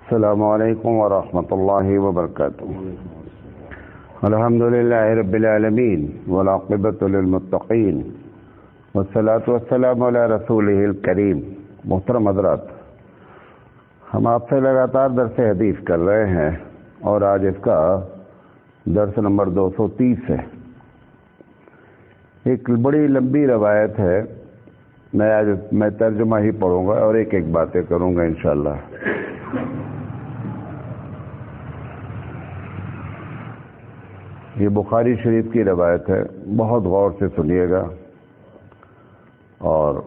السلام علیکم ورحمۃ اللہ وبرکاتہ۔ الحمد للہ رب العالمین والعاقبۃ للمتقین والصلاۃ والسلام علی رسولہ الکریم۔ محترم حضرات، ہم آپ سے لگاتار درس حدیث کر رہے ہیں اور آج اس کا درس نمبر 230 ہے۔ ایک بڑی لمبی روایت ہے، میں ترجمہ ہی پڑھوں گا اور ایک ایک باتیں کروں گا انشاءاللہ۔ یہ بخاری شریف کی روایت ہے، بہت غور سے سنیے گا۔ اور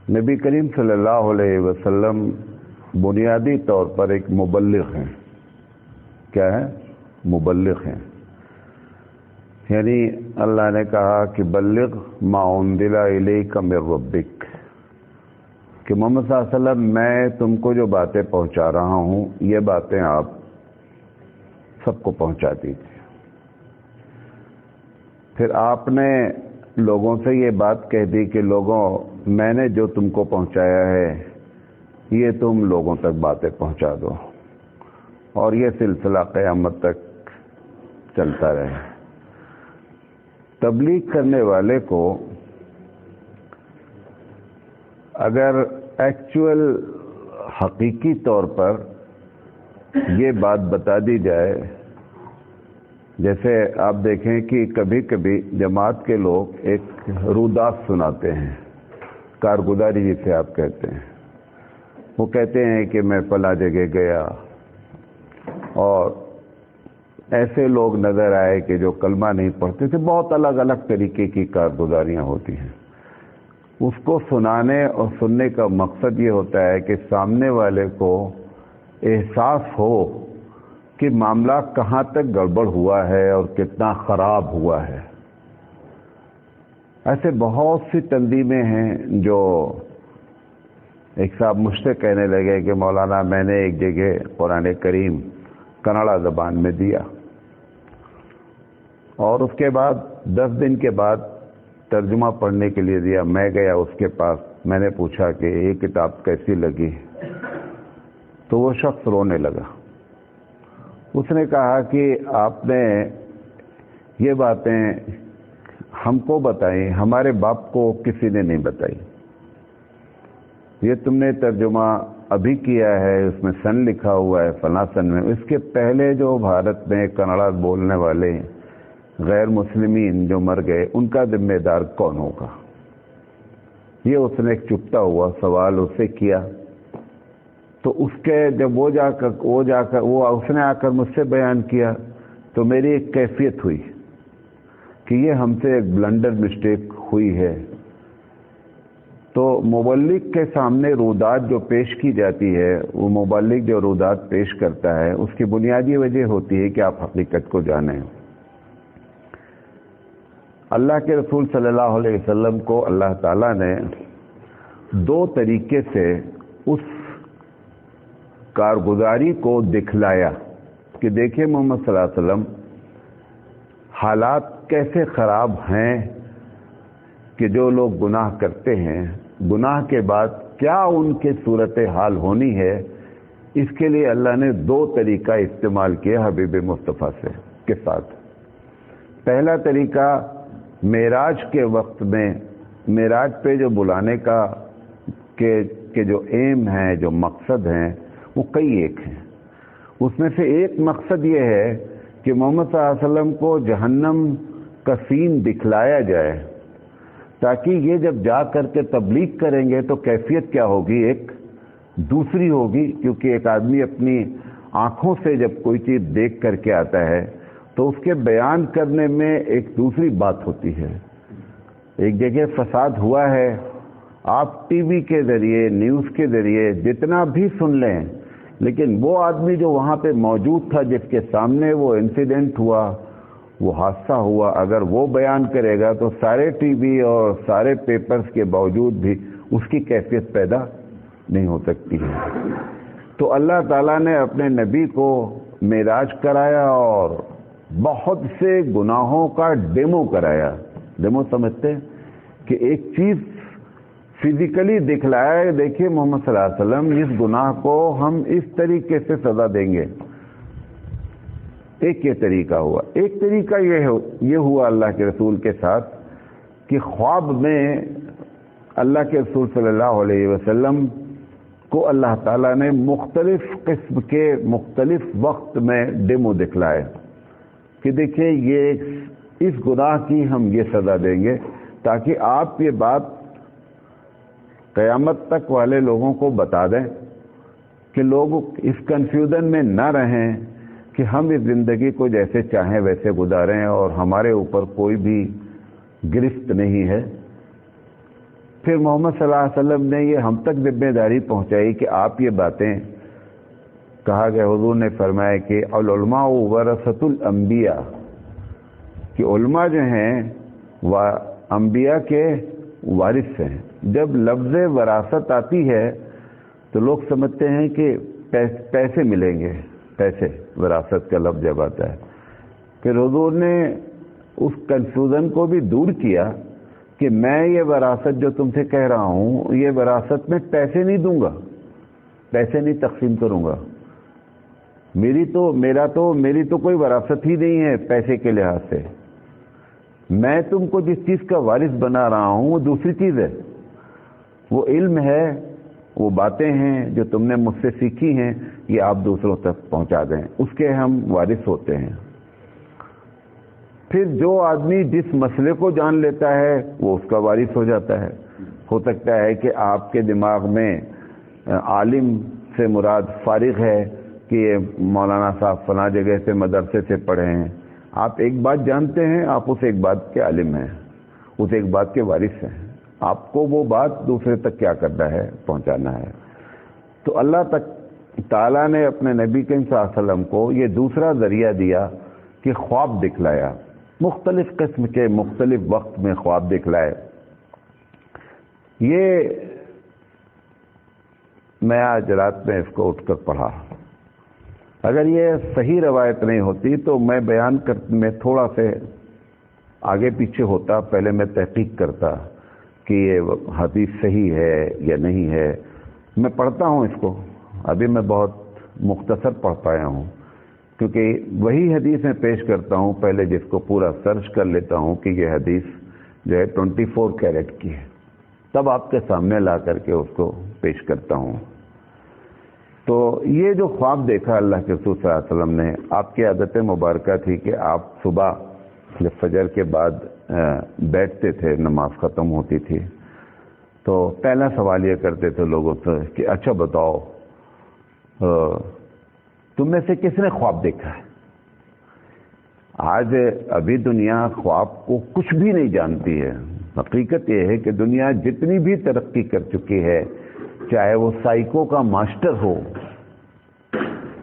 نبی کریم صلی اللہ علیہ وسلم بنیادی طور پر ایک مبلغ ہیں۔ کیا ہے؟ مبلغ ہیں، یعنی اللہ نے کہا کہ بلغ ما انزل الیک من ربک، کہ محمد صلی اللہ علیہ وسلم میں تم کو جو باتیں پہنچا رہا ہوں یہ باتیں آپ سب کو پہنچا دیجیے۔ پھر آپ نے لوگوں سے یہ بات کہہ دی کہ لوگوں، میں نے جو تم کو پہنچایا ہے یہ تم لوگوں تک باتیں پہنچا دو، اور یہ سلسلہ قیامت تک چلتا رہے۔ تبلیغ کرنے والے کو اگر ایکچوئل حقیقی طور پر یہ بات بتا دی جائے، جیسے آپ دیکھیں کہ کبھی کبھی جماعت کے لوگ ایک رودات سناتے ہیں، کارگزاری جسے آپ کہتے ہیں۔ وہ کہتے ہیں کہ میں فلاں جگہ گیا اور ایسے لوگ نظر آئے کہ جو کلمہ نہیں پڑھتے تھے۔ بہت الگ الگ طریقے کی کارگزاریاں ہوتی ہیں۔ اس کو سنانے اور سننے کا مقصد یہ ہوتا ہے کہ سامنے والے کو احساس ہو کہ معاملہ کہاں تک گڑبڑ ہوا ہے اور کتنا خراب ہوا ہے۔ ایسے بہت سی تنظیمیں ہیں جو ایک صاحب مجھ سے کہنے لگے کہ مولانا میں نے ایک جگہ قرآن کریم کنڑا زبان میں دیا، اور اس کے بعد 10 دن کے بعد ترجمہ پڑھنے کے لیے دیا۔ میں گیا اس کے پاس، میں نے پوچھا کہ یہ کتاب کیسی لگی، تو وہ شخص رونے لگا۔ اس نے کہا کہ آپ نے یہ باتیں ہم کو بتائیں، ہمارے باپ کو کسی نے نہیں بتائی۔ یہ تم نے ترجمہ ابھی کیا ہے، اس میں سن لکھا ہوا ہے فلاں سن میں۔ اس کے پہلے جو بھارت میں کنڑا بولنے والے غیر مسلمین جو مر گئے، ان کا ذمہ دار کون ہوگا؟ یہ اس نے ایک چپتا ہوا سوال اس سے کیا۔ تو اس کے جب وہ اس نے آ کر مجھ سے بیان کیا تو میری ایک کیفیت ہوئی کہ یہ ہم سے ایک بلنڈر مسٹیک ہوئی ہے۔ تو مبلغ کے سامنے رودات جو پیش کی جاتی ہے، وہ مبلغ جو رودات پیش کرتا ہے اس کی بنیادی وجہ ہوتی ہے کہ آپ حقیقت کو جانیں۔ اللہ کے رسول صلی اللہ علیہ وسلم کو اللہ تعالیٰ نے 2 طریقے سے اس کارگزاری کو دکھلایا کہ دیکھیں محمد صلی اللہ علیہ وسلم حالات کیسے خراب ہیں، کہ جو لوگ گناہ کرتے ہیں، گناہ کے بعد کیا ان کے صورتحال ہونی ہے، اس کے لیے اللہ نے 2 طریقہ استعمال کیا حبیب مصطفیٰ کے ساتھ۔ پہلا طریقہ معراج کے وقت میں، معراج پہ جو بلانے کا کہ جو ایم ہے، جو مقصد ہیں، وہ کئی ایک ہیں۔ اس میں سے ایک مقصد یہ ہے کہ محمد صلی اللہ علیہ وسلم کو جہنم کا سین دکھلایا جائے، تاکہ یہ جب جا کر کے تبلیغ کریں گے تو کیفیت کیا ہوگی، ایک دوسری ہوگی، کیونکہ ایک آدمی اپنی آنکھوں سے جب کوئی چیز دیکھ کر کے آتا ہے تو اس کے بیان کرنے میں ایک دوسری بات ہوتی ہے۔ ایک جگہ فساد ہوا ہے، آپ ٹی وی کے ذریعے، نیوز کے ذریعے جتنا بھی سن لیں، لیکن وہ آدمی جو وہاں پہ موجود تھا، جس کے سامنے وہ انسیڈنٹ ہوا، وہ حادثہ ہوا، اگر وہ بیان کرے گا تو سارے ٹی وی اور سارے پیپرز کے باوجود بھی اس کی کیفیت پیدا نہیں ہو سکتی ہے۔ تو اللہ تعالیٰ نے اپنے نبی کو معراج کرایا اور بہت سے گناہوں کا ڈیمو کرایا۔ ڈیمو سمجھتے ہیں کہ ایک چیز فزیکلی دکھلایا کہ دیکھیے محمد صلی اللہ علیہ وسلم اس گناہ کو ہم اس طریقے سے سزا دیں گے. ایک یہ طریقہ ہوا. ایک طریقہ یہ ہوا اللہ کے رسول کے ساتھ کہ خواب میں اللہ کے رسول صلی اللہ علیہ وسلم کو اللہ تعالیٰ نے مختلف قسم کے مختلف وقت میں ڈیمو دکھلائے کہ دیکھیں یہ اس گناہ کی ہم یہ سزا دیں گے، تاکہ آپ یہ بات قیامت تک والے لوگوں کو بتا دیں کہ لوگ اس کنفیوژن میں نہ رہیں کہ ہم اس زندگی کو جیسے چاہیں ویسے گزاریں اور ہمارے اوپر کوئی بھی گرفت نہیں ہے. پھر محمد صلی اللہ علیہ وسلم نے یہ ہم تک ذمہ داری پہنچائی کہ آپ یہ باتیں کہا گیا. حضور نے فرمایا کہ العلماء ورثۃ الانبیاء، کہ علماء جو ہیں وہ انبیاء کے وارث ہیں. جب لفظ وراثت آتی ہے تو لوگ سمجھتے ہیں کہ پیسے ملیں گے، پیسے، وراثت کا لفظ جب آتا ہے. پھر حضور نے اس کنفیوژن کو بھی دور کیا کہ میں یہ وراثت جو تم سے کہہ رہا ہوں، یہ وراثت میں پیسے نہیں دوں گا، پیسے نہیں تقسیم کروں گا. میری تو کوئی وراثت ہی نہیں ہے پیسے کے لحاظ سے. میں تم کو جس چیز کا وارث بنا رہا ہوں وہ دوسری چیز ہے. وہ علم ہے، وہ باتیں ہیں جو تم نے مجھ سے سیکھی ہیں، یہ آپ دوسروں تک پہنچا دیں، اس کے ہم وارث ہوتے ہیں. پھر جو آدمی جس مسئلے کو جان لیتا ہے وہ اس کا وارث ہو جاتا ہے. ہو سکتا ہے کہ آپ کے دماغ میں عالم سے مراد فارغ ہے کہ یہ مولانا صاحب فلاں جگہ سے مدرسے سے پڑھے ہیں. آپ ایک بات جانتے ہیں، آپ اس ایک بات کے عالم ہیں، اس ایک بات کے وارث ہیں. آپ کو وہ بات دوسرے تک کیا کرنا ہے، پہنچانا ہے. تو اللہ تعالیٰ نے اپنے نبی کریم صلی اللہ علیہ وسلم کو یہ دوسرا ذریعہ دیا کہ خواب دکھلایا، مختلف قسم کے مختلف وقت میں خواب دکھلائے. یہ میں آج رات میں اس کو اٹھ کر پڑھا. اگر یہ صحیح روایت نہیں ہوتی تو میں بیان میں تھوڑا سے آگے پیچھے ہوتا، پہلے میں تحقیق کرتا کہ یہ حدیث صحیح ہے یا نہیں ہے. میں پڑھتا ہوں اس کو، ابھی میں بہت مختصر پڑھ پایا ہوں کیونکہ وہی حدیث میں پیش کرتا ہوں پہلے جس کو پورا سرچ کر لیتا ہوں کہ یہ حدیث جو ہے 24 کیرٹ کی ہے، تب آپ کے سامنے لا کر کے اس کو پیش کرتا ہوں. تو یہ جو خواب دیکھا اللہ کے رسول صلی اللہ علیہ وسلم نے، آپ کی عادت مبارکہ تھی کہ آپ صبح جب فجر کے بعد بیٹھتے تھے، نماز ختم ہوتی تھی تو پہلا سوال یہ کرتے تھے لوگوں سے کہ اچھا بتاؤ تم میں سے کس نے خواب دیکھا ہے؟ آج ابھی دنیا خواب کو کچھ بھی نہیں جانتی ہے. حقیقت یہ ہے کہ دنیا جتنی بھی ترقی کر چکی ہے، چاہے وہ سائیکو کا ماسٹر ہو،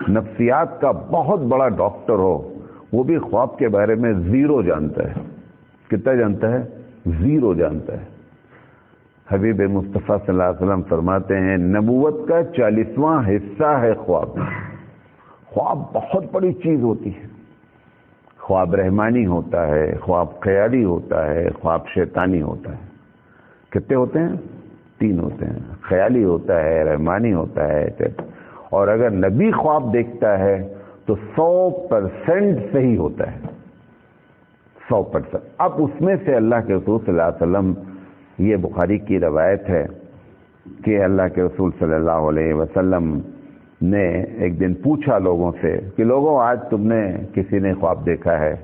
نفسیات کا بہت بڑا ڈاکٹر ہو، وہ بھی خواب کے بارے میں زیرو جانتا ہے. کتنا جانتا ہے؟ زیرو جانتا ہے. حبیب مصطفیٰ صلی اللہ علیہ وسلم فرماتے ہیں نبوت کا 40واں حصہ ہے خواب. خواب بہت بڑی چیز ہوتی ہے. خواب رحمانی ہوتا ہے، خواب خیالی ہوتا ہے، خواب شیطانی ہوتا ہے. کتنے ہوتے ہیں؟ 3 ہوتے ہیں. خیالی ہوتا ہے، رحمانی ہوتا ہے. اور اگر نبی خواب دیکھتا ہے تو 100% صحیح ہوتا ہے، 100%. اب اس میں سے اللہ کے رسول صلی اللہ علیہ وسلم، یہ بخاری کی روایت ہے کہ اللہ کے رسول صلی اللہ علیہ وسلم نے ایک دن پوچھا لوگوں سے کہ لوگوں آج تم نے کسی نے خواب دیکھا ہے؟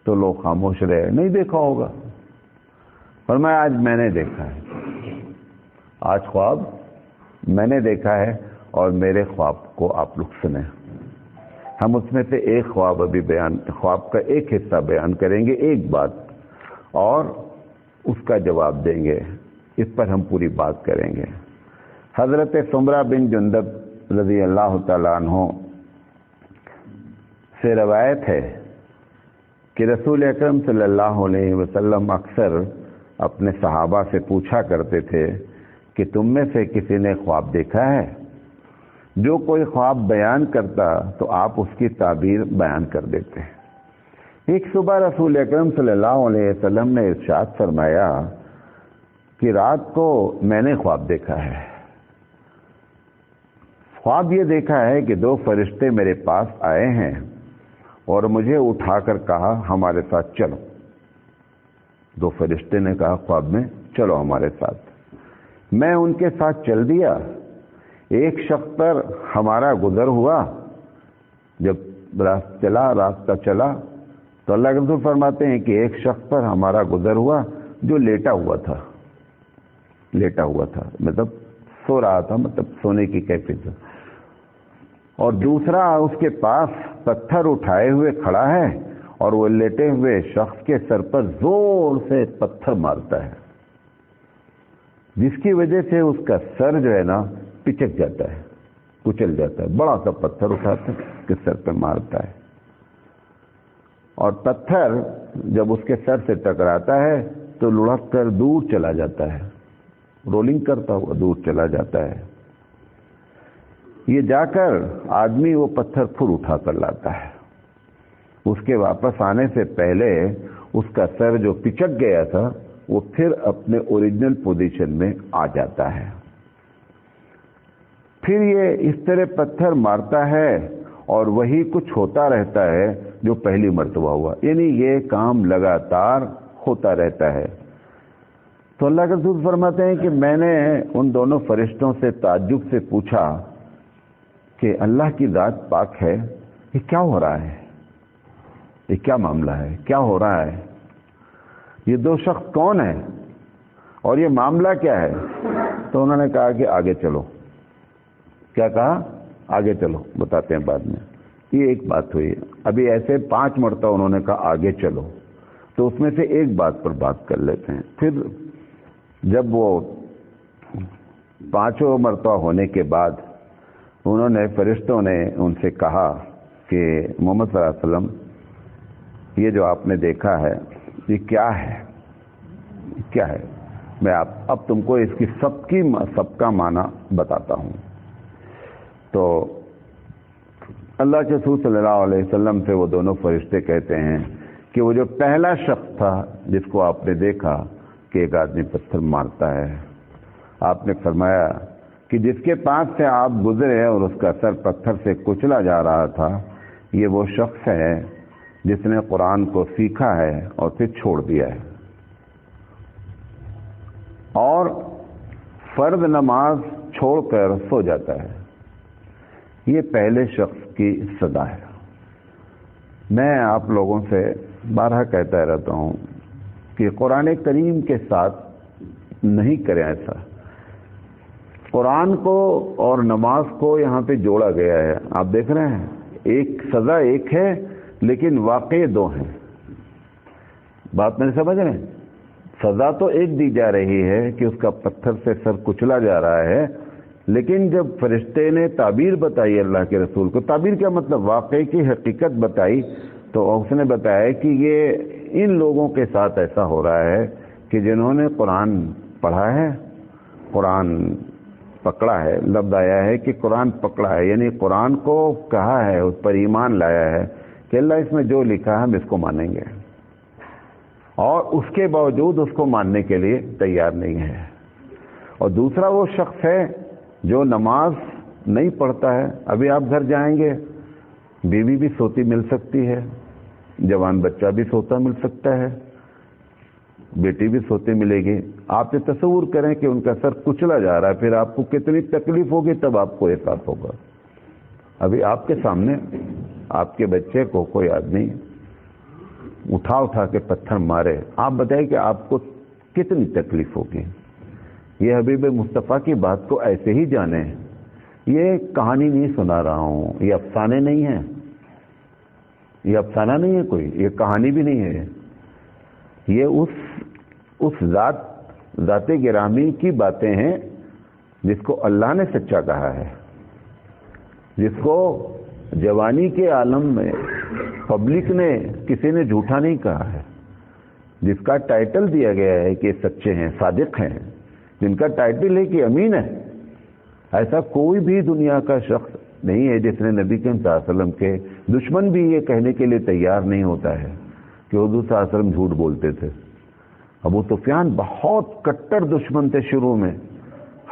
تو لوگ خاموش رہے. نہیں دیکھا ہوگا. فرمایا آج میں نے دیکھا ہے، آج خواب میں نے دیکھا ہے اور میرے خواب کو آپ لوگ سنیں. ہم اس میں سے ایک خواب ابھی خواب کا ایک حصہ بیان کریں گے، ایک بات، اور اس کا جواب دیں گے. اس پر ہم پوری بات کریں گے. حضرت سمرہ بن جندب رضی اللہ تعالیٰ عنہ سے روایت ہے کہ رسول اکرم صلی اللہ علیہ وسلم اکثر اپنے صحابہ سے پوچھا کرتے تھے کہ تم میں سے کسی نے خواب دیکھا ہے؟ جو کوئی خواب بیان کرتا تو آپ اس کی تعبیر بیان کر دیتے. ایک صبح رسول اکرم صلی اللہ علیہ وسلم نے ارشاد فرمایا کہ رات کو میں نے خواب دیکھا ہے. خواب یہ دیکھا ہے کہ 2 فرشتے میرے پاس آئے ہیں اور مجھے اٹھا کر کہا ہمارے ساتھ چلو. 2 فرشتے نے کہا خواب میں چلو ہمارے ساتھ. میں ان کے ساتھ چل دیا. ایک شخص پر ہمارا گزر ہوا. جب راستہ چلا تو اللہ کے رسول فرماتے ہیں کہ ایک شخص پر ہمارا گزر ہوا جو لیٹا ہوا تھا, مطلب سو رہا تھا, مطلب سونے کی کیفیت. اور دوسرا اس کے پاس پتھر اٹھائے ہوئے کھڑا ہے اور وہ لیٹے ہوئے شخص کے سر پر زور سے پتھر مارتا ہے, جس کی وجہ سے اس کا سر جو ہے نا پچک جاتا ہے, کچل جاتا ہے. بڑا سا پتھر اٹھاتا ہے, اس کے سر پہ مارتا ہے, اور پتھر جب اس کے سر سے ٹکراتا ہے تو لڑک کر دور چلا جاتا ہے, رولنگ کرتا ہوا دور چلا جاتا ہے. یہ جا کر آدمی وہ پتھر پھر اٹھا کر لاتا ہے. اس کے واپس آنے سے پہلے اس کا سر جو پچک گیا تھا وہ پھر اپنے اوریجنل پوزیشن میں آ جاتا ہے. پھر یہ اس طرح پتھر مارتا ہے اور وہی کچھ ہوتا رہتا ہے جو پہلی مرتبہ ہوا, یعنی یہ کام لگاتار ہوتا رہتا ہے. تو اللہ کے رسول فرماتے ہیں کہ میں نے ان دونوں فرشتوں سے تعجب سے پوچھا کہ اللہ کی ذات پاک ہے, یہ کیا ہو رہا ہے, یہ کیا معاملہ ہے, کیا ہو رہا ہے, یہ 2 شخص کون ہیں اور یہ معاملہ کیا ہے؟ تو انہوں نے کہا کہ آگے چلو. کیا کہا؟ آگے چلو, بتاتے ہیں بعد میں. یہ ایک بات ہوئی. ابھی ایسے 5 مرتبہ انہوں نے کہا آگے چلو, تو اس میں سے ایک بات پر بات کر لیتے ہیں. پھر جب وہ 5 مرتبہ ہونے کے بعد انہوں نے فرشتوں نے ان سے کہا کہ محمد صلی اللہ علیہ وسلم, یہ جو آپ نے دیکھا ہے یہ کیا ہے, کیا ہے؟ میں اب تم کو اس کی سب کا معنی بتاتا ہوں. تو اللہ کے رسول صلی اللہ علیہ وسلم سے وہ دونوں فرشتے کہتے ہیں کہ وہ جو پہلا شخص تھا جس کو آپ نے دیکھا کہ ایک آدمی پتھر مارتا ہے, آپ نے فرمایا کہ جس کے پاس سے آپ گزرے اور اس کا سر پتھر سے کچلا جا رہا تھا, یہ وہ شخص ہے جس نے قرآن کو سیکھا ہے اور پھر چھوڑ دیا ہے, اور فرض نماز چھوڑ کر سو جاتا ہے. یہ پہلے شخص کی صدا ہے. میں آپ لوگوں سے بارہا کہتا رہتا ہوں کہ قرآن کریم کے ساتھ نہیں کریں ایسا. قرآن کو اور نماز کو یہاں پہ جوڑا گیا ہے. آپ دیکھ رہے ہیں ایک سزا ایک ہے لیکن واقع 2 ہیں. بات میں سمجھ رہے ہیں؟ سزا تو ایک دی جا رہی ہے کہ اس کا پتھر سے سر کچلا جا رہا ہے, لیکن جب فرشتے نے تعبیر بتائی اللہ کے رسول کو, تعبیر کیا مطلب واقعے کی حقیقت بتائی, تو اس نے بتایا کہ یہ ان لوگوں کے ساتھ ایسا ہو رہا ہے کہ جنہوں نے قرآن پڑھا ہے, قرآن پکڑا ہے. لفظ آیا ہے کہ قرآن پکڑا ہے, یعنی قرآن کو کہا ہے, اس پر ایمان لایا ہے کہ اللہ اس میں جو لکھا ہے ہم اس کو مانیں گے, اور اس کے باوجود اس کو ماننے کے لیے تیار نہیں ہے. اور دوسرا وہ شخص ہے جو نماز نہیں پڑھتا ہے. ابھی آپ گھر جائیں گے, بیوی بھی سوتی مل سکتی ہے, جوان بچہ بھی سوتا مل سکتا ہے, بیٹی بھی سوتی ملے گی. آپ یہ تصور کریں کہ ان کا سر کچلا جا رہا ہے, پھر آپ کو کتنی تکلیف ہوگی, تب آپ کو احساس ہوگا. ابھی آپ کے سامنے آپ کے بچے کو کوئی آدمی اٹھا کے پتھر مارے, آپ بتائیں کہ آپ کو کتنی تکلیف ہوگی. یہ حبیب مصطفیٰ کی بات کو ایسے ہی جانیں. یہ کہانی نہیں سنا رہا ہوں, یہ افسانے نہیں ہیں, یہ افسانہ نہیں ہے کوئی, یہ کہانی بھی نہیں ہے. یہ اس ذات گرامی کی باتیں ہیں جس کو اللہ نے سچا کہا ہے, جس کو جوانی کے عالم میں پبلک نے کسی نے جھوٹا نہیں کہا ہے, جس کا ٹائٹل دیا گیا ہے کہ سچے ہیں, صادق ہیں, جن کا ٹائٹل ہے کہ امین ہے. ایسا کوئی بھی دنیا کا شخص نہیں ہے جس نے نبی کریم صلی اللہ علیہ وسلم کے دشمن بھی یہ کہنے کے لیے تیار نہیں ہوتا ہے کہ حضور صلی اللہ علیہ وسلم جھوٹ بولتے تھے. ابو سفیان بہت کٹر دشمن تھے شروع میں.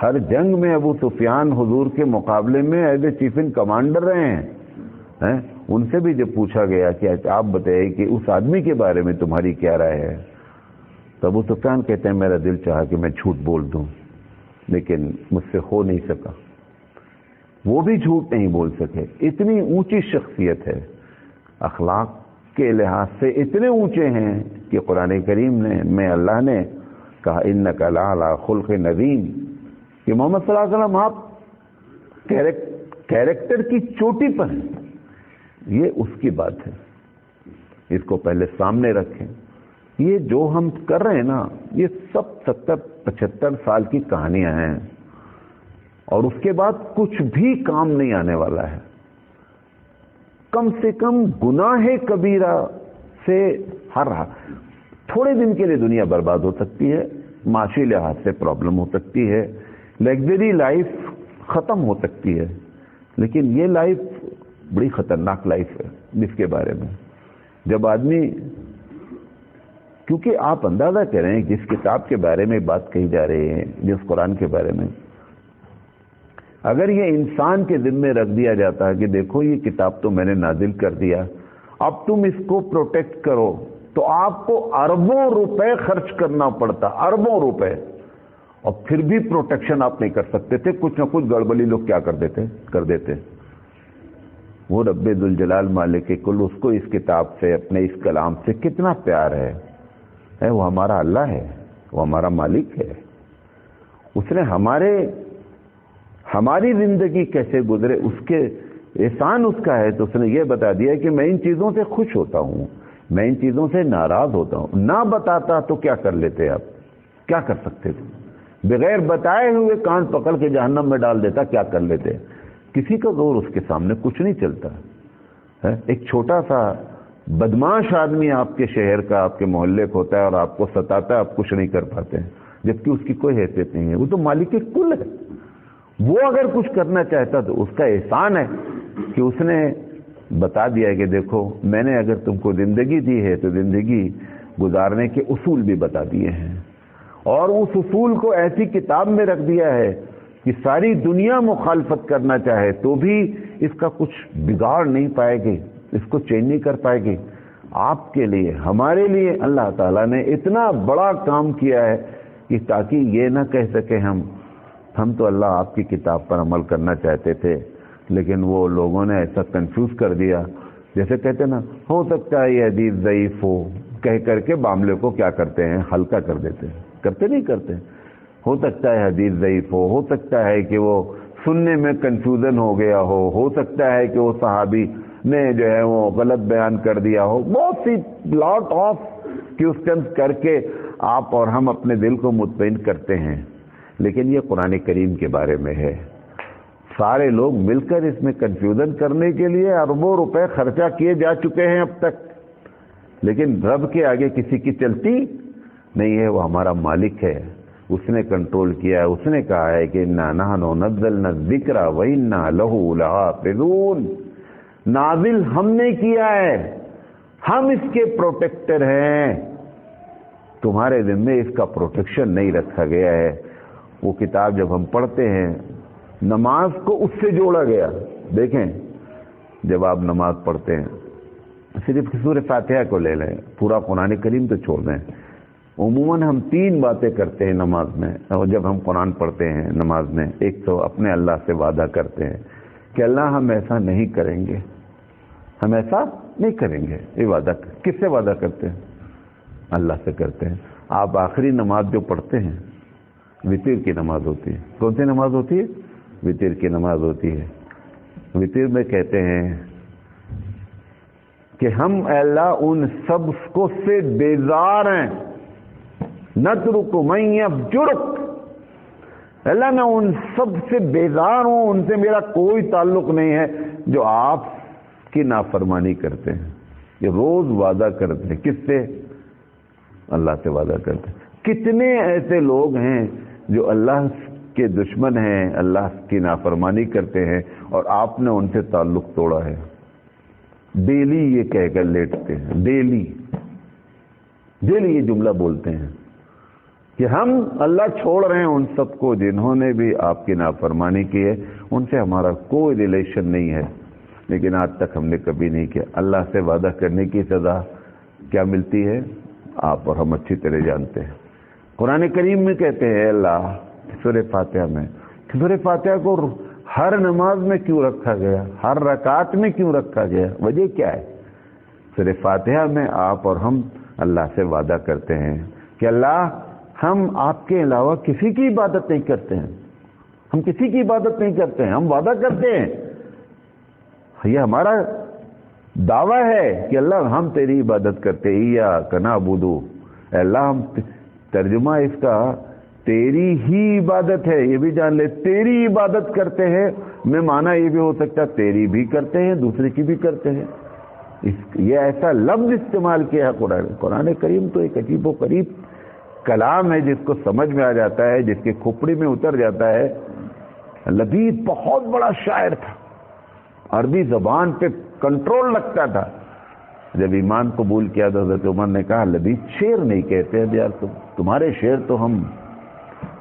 ہر جنگ میں ابو سفیان حضور کے مقابلے میں as a chief in commander رہے ہیں. ان سے بھی جب پوچھا گیا کہ آپ بتائیے کہ اس آدمی کے بارے میں تمہاری کیا رائے ہے, تو ابو سفیان کہتے ہیں میرا دل چاہا کہ میں جھوٹ بول دوں, لیکن مجھ سے ہو نہیں سکا. وہ بھی جھوٹ نہیں بول سکے. اتنی اونچی شخصیت ہے, اخلاق کے لحاظ سے اتنے اونچے ہیں کہ قرآن کریم میں اللہ نے کہا انک لعلی خلق عظیم, کہ محمد صلی اللہ علیہ وسلم آپ کیریکٹر کی چوٹی پر ہیں. یہ اس کی بات ہے, اس کو پہلے سامنے رکھیں. یہ جو ہم کر رہے ہیں نا, یہ سب 70-75 سال کی کہانیاں ہیں, اور اس کے بعد کچھ بھی کام نہیں آنے والا ہے. کم سے کم گناہ کبیرہ سے تھوڑے دن کے لیے دنیا برباد ہو سکتی ہے, معاشی لحاظ سے پرابلم ہو سکتی ہے, لگژری لائف ختم ہو سکتی ہے, لیکن یہ لائف بڑی خطرناک لائف ہے جس کے بارے میں جب آدمی, کیونکہ آپ اندازہ کریں جس کتاب کے بارے میں بات کہی جا رہی ہے, جس قرآن کے بارے میں, اگر یہ انسان کے ذمے رکھ دیا جاتا ہے کہ دیکھو یہ کتاب تو میں نے نازل کر دیا, اب تم اس کو پروٹیکٹ کرو, تو آپ کو اربوں روپے خرچ کرنا پڑتا, اربوں روپے, اور پھر بھی پروٹیکشن آپ نہیں کر سکتے تھے. کچھ نہ کچھ گڑبڑی لوگ کیا کر دیتے. وہ رب ذوالجلال مالک کل, اس کو اس کتاب سے, اپنے اس کلام سے کتنا پیار ہے. وہ ہمارا اللہ ہے, وہ ہمارا مالک ہے. اس نے ہماری زندگی کیسے گزرے اس کے احسان اس کا ہے. تو اس نے یہ بتا دیا کہ میں ان چیزوں سے خوش ہوتا ہوں, میں ان چیزوں سے ناراض ہوتا ہوں. نہ بتاتا تو کیا کر لیتے آپ, کیا کر سکتے تھے؟ بغیر بتائے ہوئے کان پکڑ کے جہنم میں ڈال دیتا, کیا کر لیتے؟ کسی کا زور اس کے سامنے کچھ نہیں چلتا. ایک چھوٹا سا بدماش آدمی آپ کے شہر کا, آپ کے محلے کا ہوتا ہے اور آپ کو ستاتا ہے, آپ کچھ نہیں کر پاتے ہیں, جبکہ اس کی کوئی حیثیت نہیں ہے. وہ تو مالک کل ہے. وہ اگر کچھ کرنا چاہتا تو اس کا احسان ہے کہ اس نے بتا دیا کہ دیکھو میں نے اگر تم کو زندگی دی ہے تو زندگی گزارنے کے اصول بھی بتا دیے ہیں, اور اس اصول کو ایسی کتاب میں رکھ دیا ہے کہ ساری دنیا مخالفت کرنا چاہے تو بھی اس کا کچھ بگاڑ نہیں پائے گی, اس کو چینج نہیں کر پائے گی. آپ کے لیے, ہمارے لیے اللہ تعالیٰ نے اتنا بڑا کام کیا ہے کہ تاکہ یہ نہ کہہ سکے ہم تو اللہ آپ کی کتاب پر عمل کرنا چاہتے تھے, لیکن وہ لوگوں نے ایسا کنفیوز کر دیا. جیسے کہتے نا, ہو سکتا ہے یہ حدیث ضعیف ہو, کہہ کر کے معاملے کو کیا کرتے ہیں, ہلکا کر دیتے ہیں. کرتے نہیں کرتے, ہو سکتا ہے حدیث ضعیف ہو سکتا ہے کہ وہ سننے میں کنفیوژن ہو گیا ہو سکتا ہے کہ وہ صحابی نے جو ہے وہ غلط بیان کر دیا ہو. بہت سی لاٹ آف کوسچنز کر کے آپ اور ہم اپنے دل کو مطمئن کرتے ہیں, لیکن یہ قرآن کریم کے بارے میں ہے. سارے لوگ مل کر اس میں کنفیوژن کرنے کے لیے اربوں روپے خرچہ کیے جا چکے ہیں اب تک, لیکن رب کے آگے کسی کی چلتی نہیں ہے. وہ ہمارا مالک ہے, اس نے کنٹرول کیا ہے. اس نے کہا ہے کہ انا نحن نزلنا الذکر وانا لہ لحافظون, نازل ہم نے کیا ہے, ہم اس کے پروٹیکٹر ہیں, تمہارے ذمے اس کا پروٹیکشن نہیں رکھا گیا ہے. وہ کتاب جب ہم پڑھتے ہیں, نماز کو اس سے جوڑا گیا. دیکھیں جب آپ نماز پڑھتے ہیں, صرف سورہ فاتحہ کو لے لیں, پورا قرآن کریم تو چھوڑ دیں. عموماً ہم 3 باتیں کرتے ہیں نماز میں, اور جب ہم قرآن پڑھتے ہیں نماز میں. ایک تو اپنے اللہ سے وعدہ کرتے ہیں کہ اللہ ہم ایسا نہیں کریں گے, ہم ایسا نہیں کریں گے. یہ وعدہ کس سے وعدہ کرتے ہیں؟ اللہ سے کرتے ہیں. آپ آخری نماز جو پڑھتے ہیں وتر کی نماز ہوتی ہے. کون سی نماز ہوتی ہے؟ وتر کی نماز ہوتی ہے. وتر میں کہتے ہیں کہ ہم اللہ ان سب کو سے بیزار ہیں, نترک من یفجرک, اللہ میں ان سب سے بیزار ہوں, ان سے میرا کوئی تعلق نہیں ہے جو آپ کی نافرمانی کرتے ہیں. یہ روز وعدہ کرتے ہیں, کس سے؟ اللہ سے وعدہ کرتے ہیں. کتنے ایسے لوگ ہیں جو اللہ کے دشمن ہیں, اللہ کی نافرمانی کرتے ہیں, اور آپ نے ان سے تعلق توڑا ہے. ڈیلی یہ کہہ کر لیٹتے ہیں, ڈیلی یہ جملہ بولتے ہیں, کہ ہم اللہ چھوڑ رہے ہیں ان سب کو جنہوں نے بھی آپ کی نافرمانی کی ہے، ان سے ہمارا کوئی ریلیشن نہیں ہے، لیکن آج تک ہم نے کبھی نہیں کیا۔ اللہ سے وعدہ کرنے کی سزا کیا ملتی ہے آپ اور ہم اچھی طرح جانتے ہیں۔ قرآن کریم میں کہتے ہیں اللہ سورہ فاتحہ میں، سورہ فاتحہ کو ہر نماز میں کیوں رکھا گیا، ہر رکعت میں کیوں رکھا گیا، وجہ کیا ہے؟ سورہ فاتحہ میں آپ اور ہم اللہ سے وعدہ کرتے ہیں کہ اللہ ہم آپ کے علاوہ کسی کی عبادت نہیں کرتے ہیں، ہم کسی کی عبادت نہیں کرتے ہیں، ہم وعدہ کرتے ہیں، یہ ہمارا دعویٰ ہے کہ اللہ ہم تیری عبادت کرتے ہیں، ایاک نعبد، اے اللہ ہم ترجمہ اس کا تیری ہی عبادت ہے، یہ بھی جان لے تیری عبادت کرتے ہیں، میں معنی یہ بھی ہو سکتا ہے تیری بھی کرتے ہیں دوسرے کی بھی کرتے ہیں، یہ ایسا لفظ استعمال کیا ہے قرآن کریم تو ایک عجیب و غریب کلام ہے جس کو سمجھ میں آ جاتا ہے، جس کے کھوپڑی میں اتر جاتا ہے۔ لبید بہت بڑا شاعر تھا، عربی زبان پہ کنٹرول رکھتا تھا۔ جب ایمان قبول کیا تو حضرت عمر نے کہا لبید شعر نہیں کہتے ہیں یار، تمہارے شعر تو ہم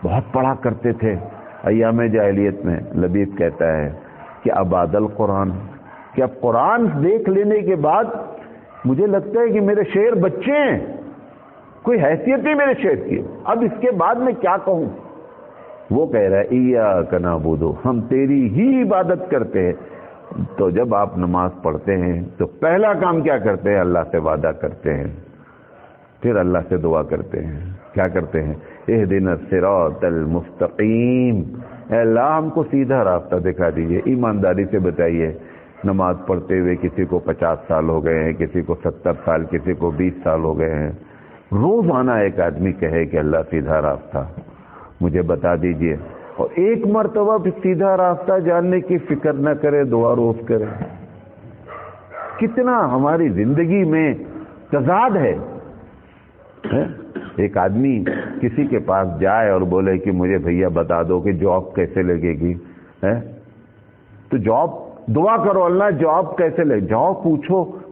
بہت پڑھا کرتے تھے ایام جاہلیت میں۔ لبید کہتا ہے کہ ابعد القرآن، کہ اب قرآن دیکھ لینے کے بعد مجھے لگتا ہے کہ میرے شعر بچے ہیں، کوئی حیثیت نہیں میرے شعر کی، اب اس کے بعد میں کیا کہوں۔ وہ کہہ رہا ہے ایاک نعبد، ہم تیری ہی عبادت کرتے ہیں۔ تو جب آپ نماز پڑھتے ہیں تو پہلا کام کیا کرتے ہیں؟ اللہ سے وعدہ کرتے ہیں، پھر اللہ سے دعا کرتے ہیں۔ کیا کرتے ہیں؟ اہدنا الصراط المستقیم، اے اللہ ہم کو سیدھا راستہ دکھا دیجئے۔ ایمانداری سے بتائیے، نماز پڑھتے ہوئے کسی کو 50 سال ہو گئے ہیں، کسی کو 70 سال، کسی کو 20 سال ہو گئے ہیں، روزانہ ایک آدمی کہے کہ اللہ سیدھا راستہ مجھے بتا دیجئے، اور ایک مرتبہ بھی سیدھا راستہ جاننے کی فکر نہ کرے، دعا روز کرے۔ کتنا ہماری زندگی میں تضاد ہے۔ ایک آدمی کسی کے پاس جائے اور بولے کہ مجھے بھیا بتا دو کہ جاب کیسے لگے گی، تو جاب دعا کرو اللہ جاب کیسے لگے، جاب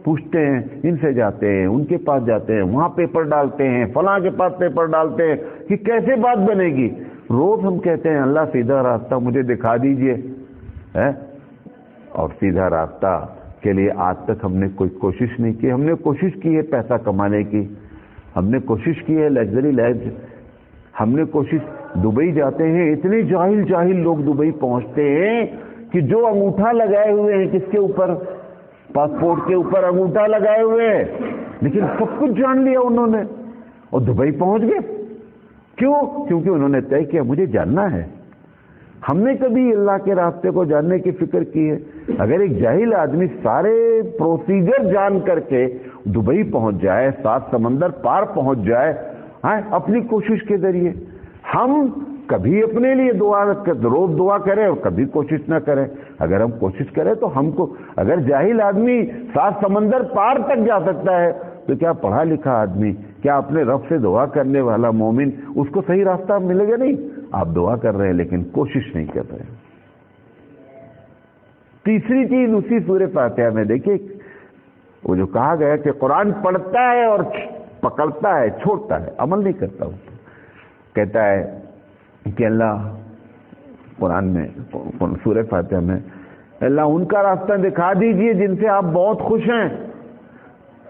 پوچھتے ہیں، ان سے جاتے ہیں، ان کے پاس جاتے ہیں، وہاں پیپر ڈالتے ہیں، فلاں کے پاس پیپر ڈالتے ہیں کہ کیسے بات بنے گی۔ روز ہم کہتے ہیں اللہ سیدھا راستہ مجھے دکھا دیجئے، اور سیدھا راستہ کے لیے آج تک ہم نے کوئی کوشش نہیں کی۔ ہم نے کوشش کی ہے پیسہ کمانے کی، ہم نے کوشش کی ہے لگژری لائف، ہم نے کوشش، دبئی جاتے ہیں، اتنے جاہل لوگ دبئی پہنچتے ہیں کہ جو انگوٹھا لگائے ہوئے ہیں، کس کے اوپر؟ پاسپورٹ کے اوپر انگوٹھا لگائے ہوئے ہیں، لیکن سب کچھ جان لیا انہوں نے اور دبئی پہنچ گئے۔ کیوں؟ کیونکہ انہوں نے طے کیا مجھے جاننا ہے۔ ہم نے کبھی اللہ کے راستے کو جاننے کی فکر کی ہے؟ اگر ایک جاہل آدمی سارے پروسیجر جان کر کے دبئی پہنچ جائے، 7 سمندر پار پہنچ جائے اپنی کوشش کے ذریعے، ہم کبھی اپنے لیے روز دعا کریں اور کبھی کوشش نہ کریں۔ اگر ہم کوشش کریں تو ہم کو، اگر جاہل آدمی 7 سمندر پار تک جا سکتا ہے تو کیا پڑھا لکھا آدمی، کیا اپنے رب سے دعا کرنے والا مومن، اس کو صحیح راستہ ملے گا نہیں؟ آپ دعا کر رہے ہیں لیکن کوشش نہیں کر رہے۔ تیسری چیز اسی سورہ فاتحہ میں دیکھیں، وہ جو کہا گیا کہ قرآن پڑھتا ہے اور پکڑتا ہے، چھوڑتا ہے، عمل نہیں کرتا۔ کہتا ہے کہ اللہ قرآن میں سورہ فاتحہ میں اللہ ان کا راستہ دکھا دیجئے جن سے آپ بہت خوش ہیں،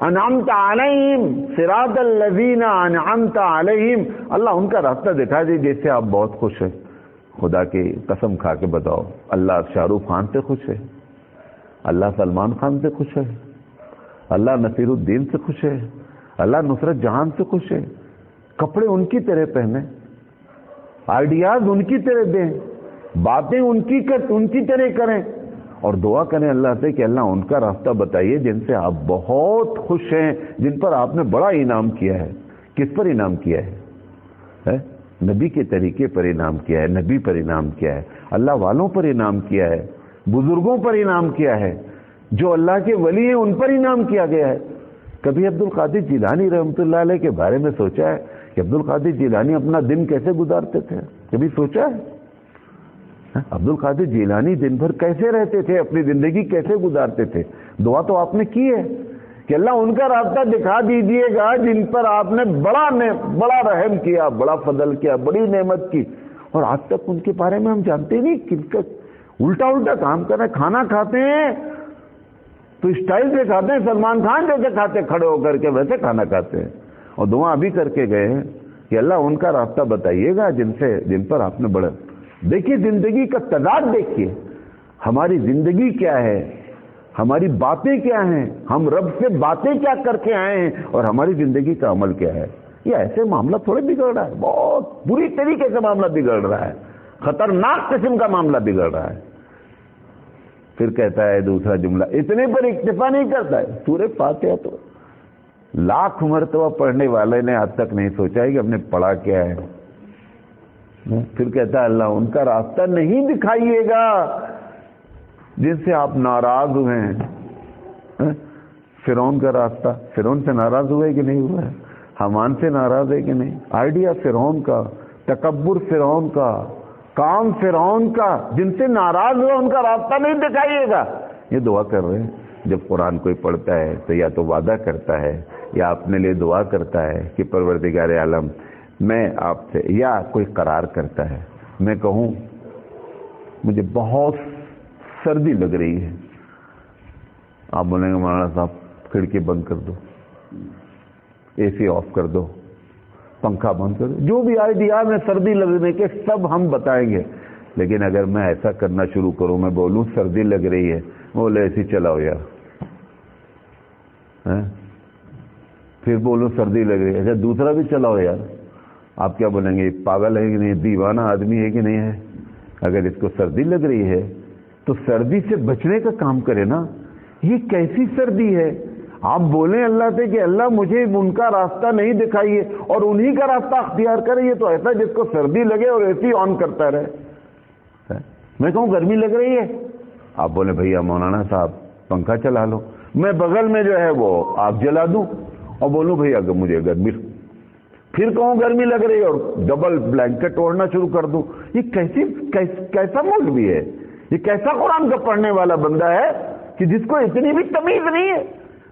انعمت علیہم صراط الذین انعمت علیہم، اللہ ان کا راستہ دکھا دیجئے جس سے آپ بہت خوش ہیں۔ خدا کی قسم کھا کے بتاؤ، اللہ شاہ رخ خان سے خوش ہے، اللہ سلمان خان سے خوش ہے، اللہ نصیر الدین سے خوش ہے، اللہ نصرت جہان سے خوش ہے؟ کپڑے ان کی طرح پہنے، آئیڈیاز ان کی طرح دیں، باتیں ان کی طرح کریں، اور دعا کریں اللہ سے کہ اللہ ان کا راستہ بتائیے جن سے آپ بہت خوش ہیں، جن پر آپ نے بڑا انعام کیا ہے۔ کس پر انعام کیا ہے؟ نبی کے طریقے پر انعام کیا ہے، نبی پر انعام کیا ہے، اللہ والوں پر انعام کیا ہے، بزرگوں پر انعام کیا ہے، جو اللہ کے ولی ہیں ان پر انعام کیا گیا ہے۔ کبھی عبد القادر جیلانی رحمۃ اللہ علیہ کے بارے میں سوچا ہے کہ عبد القادر جیلانی اپنا دن کیسے گزارتے تھے؟ کبھی سوچا ہے؟ عبد القادر جیلانی دن بھر کیسے رہتے تھے، اپنی زندگی کیسے گزارتے تھے؟ دعا تو آپ نے کی ہے کہ اللہ ان کا راستہ دکھا دیجئے گا جن پر آپ نے بڑا رحم کیا، بڑا فضل کیا، بڑی نعمت کی، اور آج تک ان کے بارے میں ہم جانتے نہیں، کن کا الٹا کام کر رہے ہیں۔ کھانا کھاتے ہیں تو اسٹائل سے کھاتے ہیں، سلمان خان جیسے کھاتے، کھڑے ہو کر کے ویسے کھانا کھاتے ہیں، اور دعا ابھی کر کے گئے ہیں کہ اللہ ان کا راستہ بتائیے گا جن پر آپ نے بڑا۔ دیکھیے زندگی کا تضاد، دیکھیے ہماری زندگی کیا ہے، ہماری باتیں کیا ہیں، ہم رب سے باتیں کیا کر کے آئے ہیں، اور ہماری زندگی کا عمل کیا ہے۔ یہ ایسے معاملہ تھوڑے بگڑ رہا ہے، بہت بری طریقے سے معاملہ بگڑ رہا ہے، خطرناک قسم کا معاملہ بگڑ رہا ہے۔ پھر کہتا ہے دوسرا جملہ، اتنے پر اکتفا نہیں کرتا ہے، سورہ فاتحہ تو لاکھ مرتبہ پڑھنے والے نے آج تک نہیں سوچا ہے کہ ہم نے پڑھا کیا ہے۔ پھر کہتا ہے اللہ ان کا راستہ نہیں دکھائیے گا جن سے آپ ناراض ہوئے ہیں۔ فرعون کا راستہ، فرعون سے ناراض ہوئے کہ نہیں ہوا ہے؟ حامان سے ناراض ہے کہ نہیں؟ آئیڈیا فرعون کا، تکبر فرعون کا، کام فرعون کا، جن سے ناراض ہوا ان کا راستہ نہیں دکھائیے گا۔ یہ دعا کر رہے ہیں۔ جب قرآن کوئی پڑھتا ہے تو یا تو وعدہ کرتا ہے یا اپنے لیے دعا کرتا ہے کہ پروردگار عالم میں آپ سے، یا کوئی قرار کرتا ہے، میں کہوں مجھے بہت سردی لگ رہی ہے، آپ بولیں گے مولانا صاحب کھڑکی بند کر دو، اے سی آف کر دو، پنکھا بند کر دو، جو بھی آئیڈیا میں سردی لگنے کے سب ہم بتائیں گے۔ لیکن اگر میں ایسا کرنا شروع کروں، میں بولوں سردی لگ رہی ہے، بولے اے سی چلاؤ یار، پھر بولوں سردی لگ رہی ہے، اچھا دوسرا بھی چلاؤ یار، آپ کیا بولیں گے؟ پاگل ہے کہ نہیں، دیوانہ آدمی ہے کہ نہیں ہے؟ اگر اس کو سردی لگ رہی ہے تو سردی سے بچنے کا کام کرے نا۔ یہ کیسی سردی ہے؟ آپ بولیں اللہ سے کہ اللہ مجھے ان کا راستہ نہیں دکھائیے، اور انہی کا راستہ اختیار کرے۔ یہ تو ایسا جس کو سردی لگے اور اے سی آن کرتا رہے۔ میں کہوں گرمی لگ رہی ہے، آپ بولیں بھیا مولانا صاحب پنکھا چلا لو، میں بغل میں جو ہے وہ آگ جلا دوں اور بولوں بھیا اگر مجھے گرمی، پھر کہوں گرمی لگ رہی ہے اور ڈبل بلینکٹ اوڑھنا شروع کر دوں۔ یہ کیسا مولوی ہے؟ یہ کیسا قرآن کا پڑھنے والا بندہ ہے کہ جس کو اتنی بھی تمیز نہیں ہے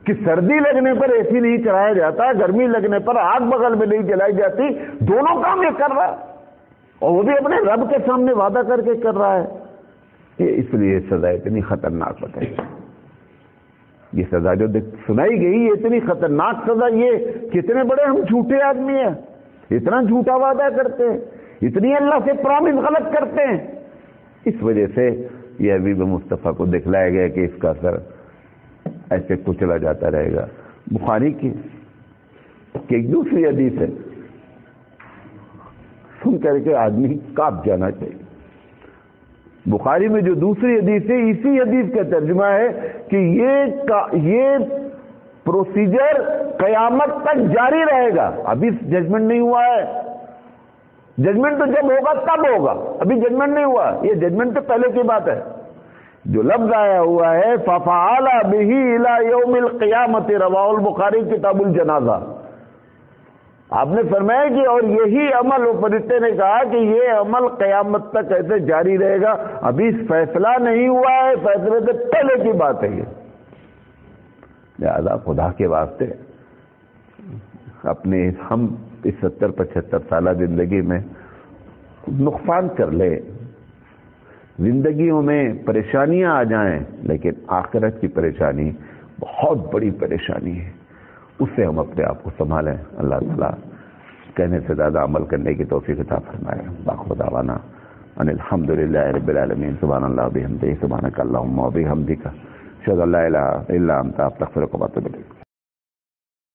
کہ سردی لگنے پر اے سی نہیں چلایا جاتا، گرمی لگنے پر آگ بغل میں نہیں جلائی جاتی، دونوں کام یہ کر رہا ہے، اور وہ بھی اپنے رب کے سامنے وعدہ کر کے کر رہا ہے۔ یہ اس لیے سزا اتنی خطرناک بتائی، یہ سزا جو سنائی گئی یہ اتنی خطرناک سزا، یہ کتنے بڑے ہم جھوٹے آدمی ہیں، اتنا جھوٹا وعدہ کرتے ہیں، اتنی اللہ سے پرامس غلط کرتے ہیں۔ اس وجہ سے یہ حبیب مصطفیٰ کو دکھلایا گیا کہ اس کا اثر ایسے کچلا جاتا رہے گا۔ بخاری کی ایک دوسری حدیث ہے، سن کر کے آدمی کانپ جانا چاہیے۔ بخاری میں جو دوسری حدیث ہے، اسی حدیث کا ترجمہ ہے کہ یہ پروسیجر قیامت تک جاری رہے گا۔ ابھی ججمنٹ نہیں ہوا ہے، ججمنٹ تو جب ہوگا تب ہوگا، ابھی ججمنٹ نہیں ہوا، یہ ججمنٹ تو پہلے کی بات ہے۔ جو لفظ آیا ہوا ہے فَفَعَلَ بِهِ إِلَى يَوْمِ الْقِيَامَةِ، رواہ البخاری کتاب الجنازہ۔ آپ نے فرمایا کہ اور یہی عمل، فرشتے نے کہا کہ یہ عمل قیامت تک ایسے جاری رہے گا، ابھی فیصلہ نہیں ہوا ہے، فیصلے سے پہلے کی بات ہے یہ۔ لہذا خدا کے واسطے اپنے ہم اس 70-75 سالہ زندگی میں نقصان کر لے، زندگیوں میں پریشانیاں آ جائیں، لیکن آخرت کی پریشانی بہت بڑی پریشانی ہے، اس سے ہم اپنے آپ کو سنبھالیں۔ اللہ تعالیٰ کہنے سے زیادہ عمل کرنے کی توفیق عطا فرمائے۔ باخر دعوانا ان الحمدللہ رب العالمین، سبحان اللہ بحمدہ، سبحانک اللہم و بحمدک، اشہد ان لا الہ الا انت، استغفرک و اتوب الیک۔